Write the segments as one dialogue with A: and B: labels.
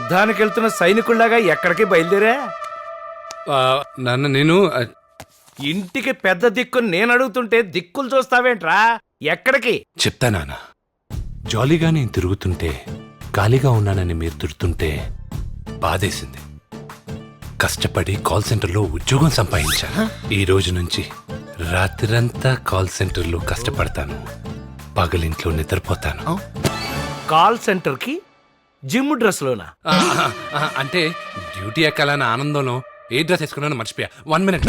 A: యుద్ధానికి వెళ్తున్న సైనికుల్లాగా ఎక్కడికి బయలుదేరా?
B: నాన్న నేను
A: ఇంటికి పెద్ద దిక్కుని నేను అడుగుతుంటే దిక్కులు చూస్తావేంట్రా? ఎక్కడికి?
B: చెప్తా నాన్న. జాలీగా నేను తిరుగుతుంటే ఖాళీగా ఉన్నానని మీరు తిడుతుంటే బాధేసింది. కష్టపడి కాల్ సెంటర్లో ఉద్యోగం సంపాదించా. ఈ రోజు నుంచి రాత్రంతా కాల్ సెంటర్లో కష్టపడతాను, పగలింట్లో నిద్రపోతాను.
A: కాల్ సెంటర్ కి జిమ్ డ్రెస్ లోనా?
B: అంటే డ్యూటీ ఎక్కాలన్న ఆనందంలో ఏ డ్రెస్ వేసుకున్నానో మర్చిపోయా. 1 minute.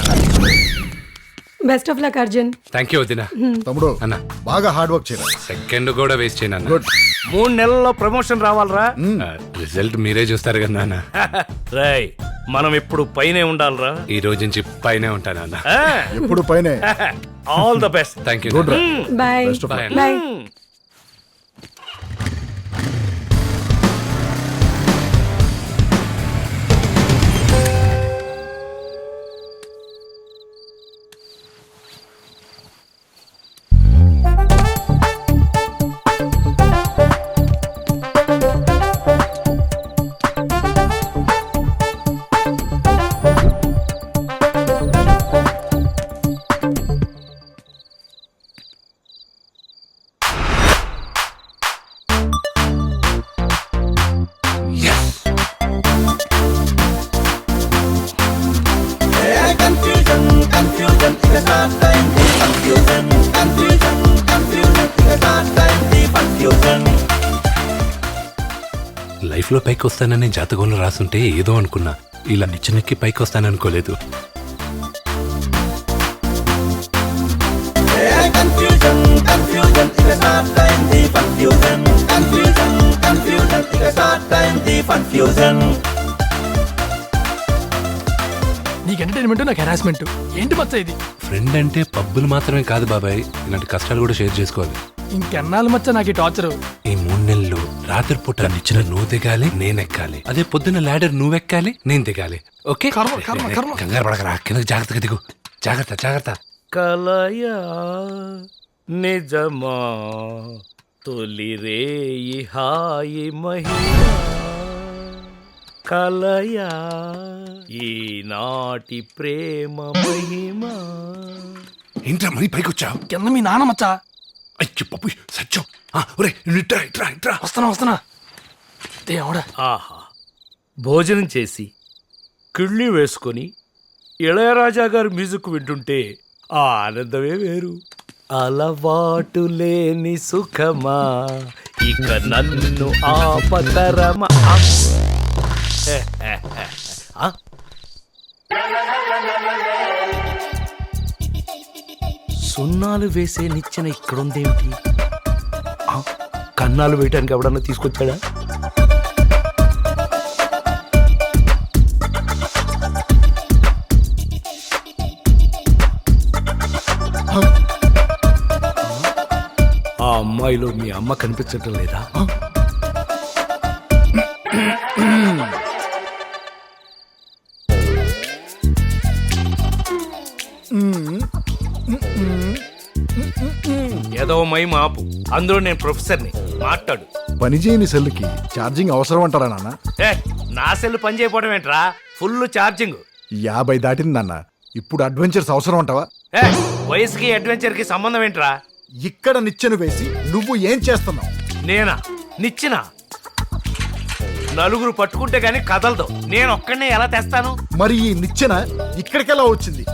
C: Best of luck Arjun.
B: Thank you వదినా.
D: తమ్ముడు
B: అన్న
D: బాగా హార్డ్ వర్క్ చేయరా.
B: సెకండ్ కూడా వేస్ట్ చేయను.
D: గుడ్.
A: 3 నెలల్లో ప్రమోషన్ రావాలరా?
B: రిజల్ట్ మీరే చూస్తారు కదా నాన్న.
A: రేయ్, మనం ఎప్పుడు పైనే ఉండాలరా.
B: ఈ రోజు నుంచి పైనే ఉంటానన్న.
D: ఎప్పుడు పైనే.
A: All the best.
B: Thank you.
D: Good రా.
C: Bye
D: Best of luck.
C: Bye.
B: Life లో పైకి వస్తానని జాతకంలో రాసుంటే ఏదో అనుకున్నా, ఇలా నిచ్చెనెక్కి పైకి వస్తాననుకోలేదు.
E: నీకు ఎంటర్టైన్మెంట్, నాకు హెరాస్మెంట్. ఏంటి మచ్చ ఇది?
B: ఫ్రెండ్ అంటే పబ్బులు మాత్రమే కాదు బాబాయ్, ఇలాంటి కష్టాలు కూడా షేర్ చేసుకోవాలి.
E: ఇంకెన్నాళ్ళు మచ్చ నాకు ఈ టార్చర్?
B: ఈ 3 నెలలు రాత్రిపూట నిచ్చెన నువ్వు దిగాలి, నేను ఎక్కాలి. అదే పొద్దున్న ల్యాడర్ నువ్వు ఎక్కాలి, నేను దిగాలి. ఓకే?
E: కర్మ, కర్మ, కర్మ.
B: కంగారు పడకరా, కిందకి జాగ్రత్తగా దిగు. జాగ్రత్త జాగ్రత్త.
A: కలయా నిజమా తొలి రేయి హాయి మహిమా, కలయా ఈనాటి ప్రేమ మహిమా.
B: ఏంట్రా మరీ పైకి వచ్చావు?
E: కింద మీ నాన్న మచ్చ.
B: అయ్యో పప్పు సత్యం. ఇట్రా.
E: వస్తున్నా. దేవుడా.
A: ఆహా, భోజనం చేసి కిళ్ళి వేసుకొని ఇళయరాజా గారి మ్యూజిక్ వింటుంటే ఆ ఆనందమే వేరు. అలవాటు లేని సుఖమా ఇక నన్ను ఆపతరమా. ఆ? సున్నాలు వేసే నిచ్చెన ఇక్కడుందేమిటి? ఆ, కన్నాలు వేయటానికి ఎవడన్నా తీసుకొచ్చాడా? ఆ అమ్మాయిలో మీ అమ్మ కనిపించటం లేదా? ఏదో మై మాపు, అందులో నేను ప్రొఫెసర్ని. మాట్లాడు.
D: పని చేయని సెల్కి ఛార్జింగ్ అవసరం అంటారా నాన్న?
A: ఏ, నా సెల్ పని చేయకపోవడం ఏంట్రా? Full charging.
D: 50 దాటింది నాన్న. ఇప్పుడు అడ్వెంచర్స్ అవసరం అంటావా?
A: ఏ, వయసుకి అడ్వెంచర్ కి సంబంధం ఏంట్రా?
D: ఇక్కడ నిచ్చెన వేసి నువ్వు ఏం చేస్తున్నావు?
A: నేనా నిచ్చిన? నలుగురు పట్టుకుంటే గాని కదలదు. నేను ఒక్కడనే ఎలా తెస్తాను?
D: మరి ఈ నిచ్చెన ఇక్కడికెలా వచ్చింది?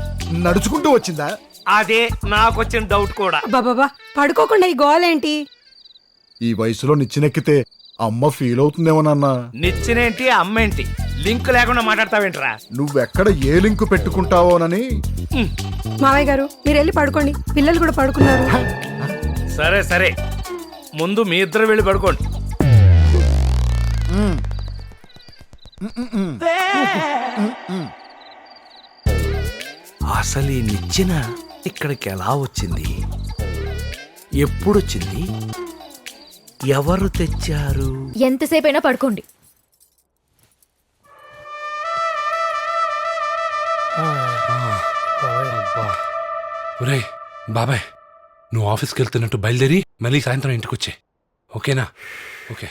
D: నడుచుకుంటూ వచ్చిందా?
A: అదే నాకొచ్చిన డౌట్ కూడా.
C: బాబా పడుకోకుండా ఈ గోల్ ఏంటి?
D: ఈ వయసులో నిచ్చెనెక్కితే అమ్మ ఫీల్ అవుతుందేమో నాన్న.
A: నిచ్చినేంటి అమ్మేంటి? లింక్ లేకుండా మాట్లాడతావేంట్రా?
D: నువ్వెక్కడ ఏ లింకు పెట్టుకుంటావోనని.
C: మావయ్య గారు మీరు వెళ్ళి పడుకోండి, పిల్లలు కూడా పడుకున్నారు.
A: సరే సరే, ముందు మీ ఇద్దరు వెళ్ళి పడుకోండి. అసలు ఈ నిచ్చెన ఇక్కడికి ఎలా వచ్చింది? ఎప్పుడొచ్చింది? ఎవరు తెచ్చారు?
F: ఎంతసేపైనా పడుకోండి.
B: ఒరేయ్ బాబాయ్, నువ్వు ఆఫీస్కి వెళ్తున్నట్టు బయలుదేరి మళ్ళీ సాయంత్రం ఇంటికి వచ్చే. ఓకేనా? ఓకే.